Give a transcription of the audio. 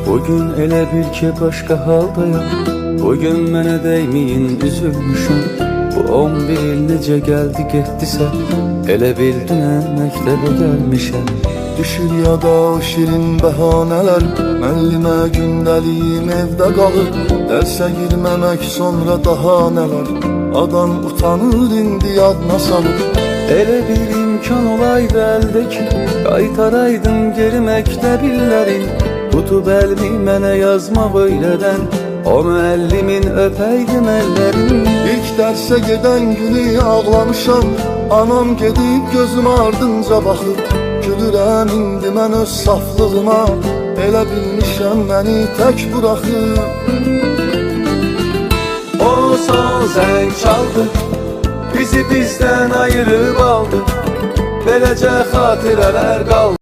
Bugün elə bil ki başqa haldayam. Bugün mənə dəyməyin üzülmüşəm. Bu 11 il necə gəldi getdisə, elə bil dünən məktəbə gəlmişəm. Düşür yada o şirin bəhanələr, müəllimə gündəliyim evdə qalır. Dərsə girməmək sonra daha nələr, adam utanır indi yadına salır. Elə bir imkan olaydı əldə ki, qaytaraydım geri məktəb illərin. Tutub əlmi mənə yazmaq öylədən, o müəllimin öpəydim əllərin. İlk dərsə gedən günü ağlamışam, anam gedib gözüm ardınca baxır. Gülürəm indi mən öz saflığıma, elə bilmişəm məni tək buraxır. O son zəng çaldı, bizi bizdən ayırıb aldı. Beləcə xatirələr qaldı.